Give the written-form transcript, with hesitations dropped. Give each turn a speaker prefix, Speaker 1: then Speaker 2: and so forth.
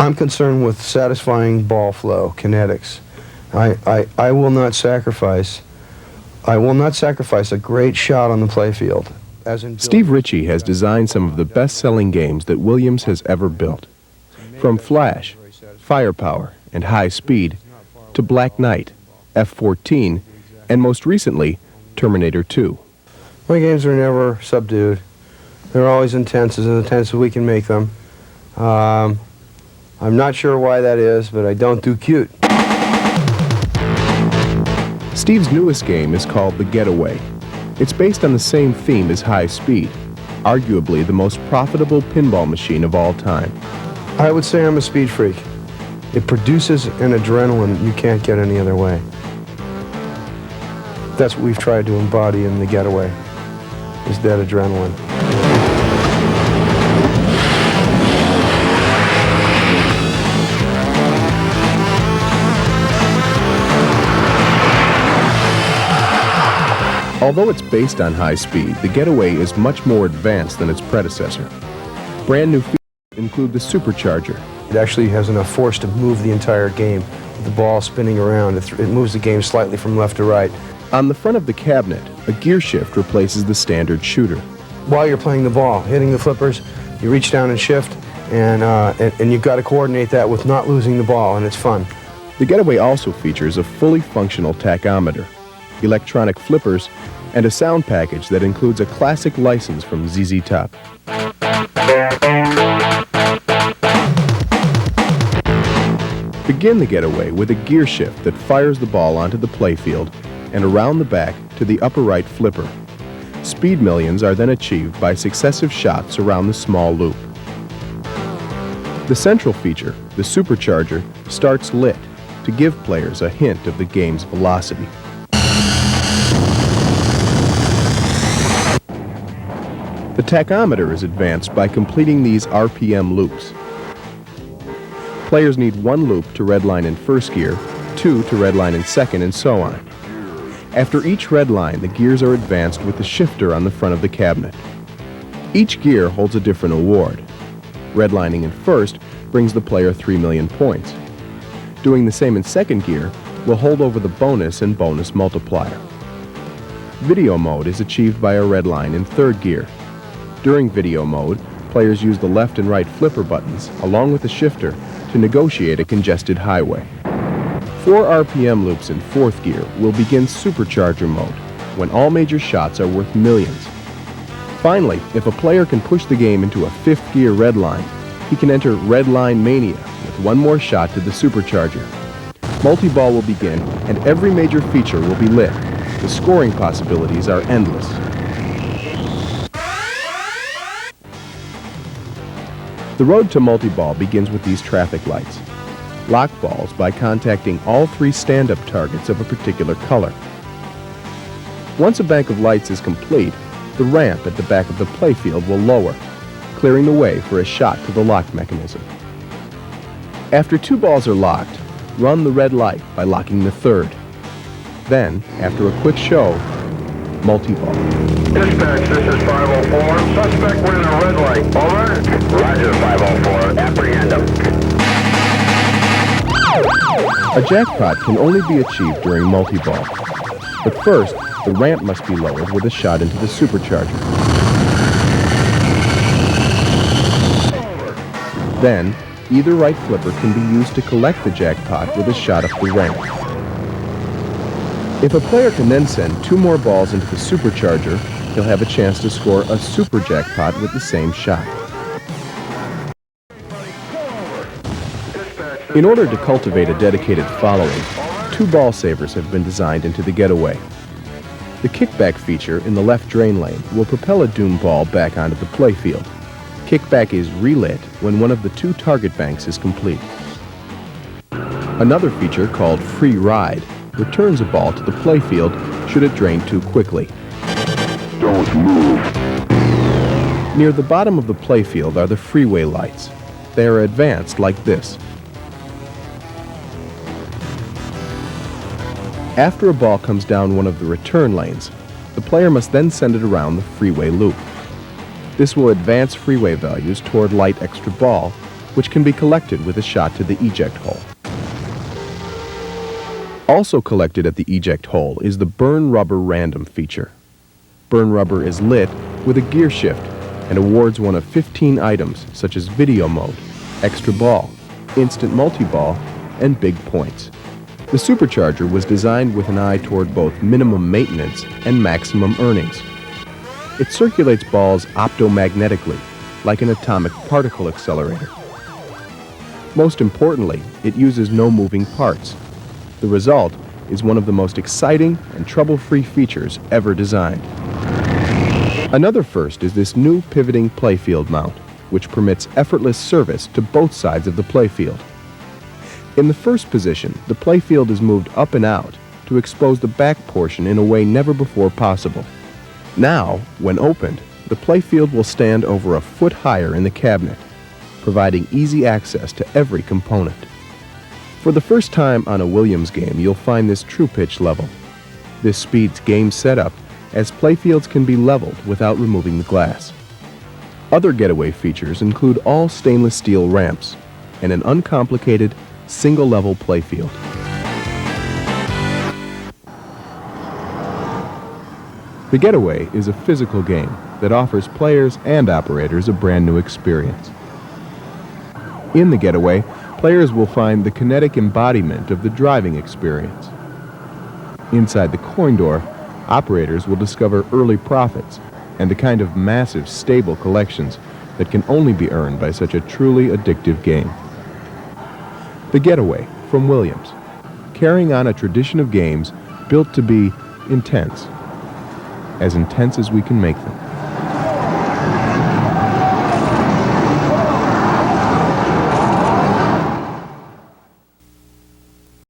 Speaker 1: I'm concerned with satisfying ball flow, kinetics. I will not sacrifice a great shot on the playfield.
Speaker 2: Steve Ritchie has designed some of the best-selling games that Williams has ever built. From Flash, Firepower, and High Speed, to Black Knight, F-14, and most recently, Terminator 2.
Speaker 1: My games are never subdued. They're always intense, as intense as we can make them. I'm not sure why that is, but I don't do cute.
Speaker 2: Steve's newest game is called The Getaway. It's based on the same theme as High Speed, arguably the most profitable pinball machine of all time.
Speaker 1: I would say I'm a speed freak. It produces an adrenaline you can't get any other way. That's what we've tried to embody in The Getaway, is that adrenaline.
Speaker 2: Although it's based on High Speed, The Getaway is much more advanced than its predecessor. Brand new features include the supercharger.
Speaker 1: It actually has enough force to move the entire game. With the ball spinning around, it moves the game slightly from left to right.
Speaker 2: On the front of the cabinet, a gear shift replaces the standard shooter.
Speaker 1: While you're playing the ball, hitting the flippers, you reach down and shift, and you've got to coordinate that with not losing the ball, and it's fun.
Speaker 2: The Getaway also features a fully functional tachometer, electronic flippers, and a sound package that includes a classic license from ZZ Top. Begin The Getaway with a gear shift that fires the ball onto the playfield and around the back to the upper right flipper. Speed millions are then achieved by successive shots around the small loop. The central feature, the supercharger, starts lit to give players a hint of the game's velocity. The tachometer is advanced by completing these RPM loops. Players need one loop to redline in first gear, two to redline in second, and so on. After each redline, the gears are advanced with the shifter on the front of the cabinet. Each gear holds a different award. Redlining in first brings the player 3 million points. Doing the same in second gear will hold over the bonus and bonus multiplier. Video mode is achieved by a redline in third gear. During video mode, players use the left and right flipper buttons, along with the shifter, to negotiate a congested highway. 4 RPM loops in fourth gear will begin supercharger mode, when all major shots are worth millions. Finally, if a player can push the game into a fifth gear redline, he can enter Redline Mania with one more shot to the supercharger. Multi-ball will begin, and every major feature will be lit. The scoring possibilities are endless. The road to multi-ball begins with these traffic lights. Lock balls by contacting all 3 stand-up targets of a particular color. Once a bank of lights is complete, the ramp at the back of the playfield will lower, clearing the way for a shot to the lock mechanism. After 2 balls are locked, run the red light by locking the third. Then, after a quick show, multi-ball.
Speaker 3: Dispatch, this is 504. Suspect wearing a red light. Over. Roger, 504. Apprehend him.
Speaker 2: A jackpot can only be achieved during multi-ball. But first, the ramp must be lowered with a shot into the supercharger. Then, either right flipper can be used to collect the jackpot with a shot up the ramp. If a player can then send 2 more balls into the supercharger, he'll have a chance to score a super jackpot with the same shot. In order to cultivate a dedicated following, 2 ball savers have been designed into the Getaway. The kickback feature in the left drain lane will propel a doom ball back onto the playfield. Kickback is relit when one of the 2 target banks is complete. Another feature called Free Ride returns a ball to the playfield should it drain too quickly.
Speaker 3: Don't move.
Speaker 2: Near the bottom of the playfield are the freeway lights. They are advanced like this. After a ball comes down one of the return lanes, the player must then send it around the freeway loop. This will advance freeway values toward light extra ball which can be collected with a shot to the eject hole. Also collected at the eject hole is the burn rubber random feature. Burn rubber is lit with a gear shift and awards one of 15 items such as video mode, extra ball, instant multi-ball, and big points. The supercharger was designed with an eye toward both minimum maintenance and maximum earnings. It circulates balls optomagnetically, like an atomic particle accelerator. Most importantly, it uses no moving parts. The result is one of the most exciting and trouble-free features ever designed. Another first is this new pivoting playfield mount, which permits effortless service to both sides of the playfield. In the first position, the playfield is moved up and out to expose the back portion in a way never before possible. Now, when opened, the playfield will stand over a foot higher in the cabinet, providing easy access to every component. For the first time on a Williams game, you'll find this true pitch level. This speeds game setup, as playfields can be leveled without removing the glass. Other Getaway features include all stainless steel ramps and an uncomplicated single-level playfield. The Getaway is a physical game that offers players and operators a brand new experience. In the Getaway, players will find the kinetic embodiment of the driving experience. Inside the coin door, operators will discover early profits and the kind of massive, stable collections that can only be earned by such a truly addictive game. The Getaway from Williams, carrying on a tradition of games built to be intense as we can make them.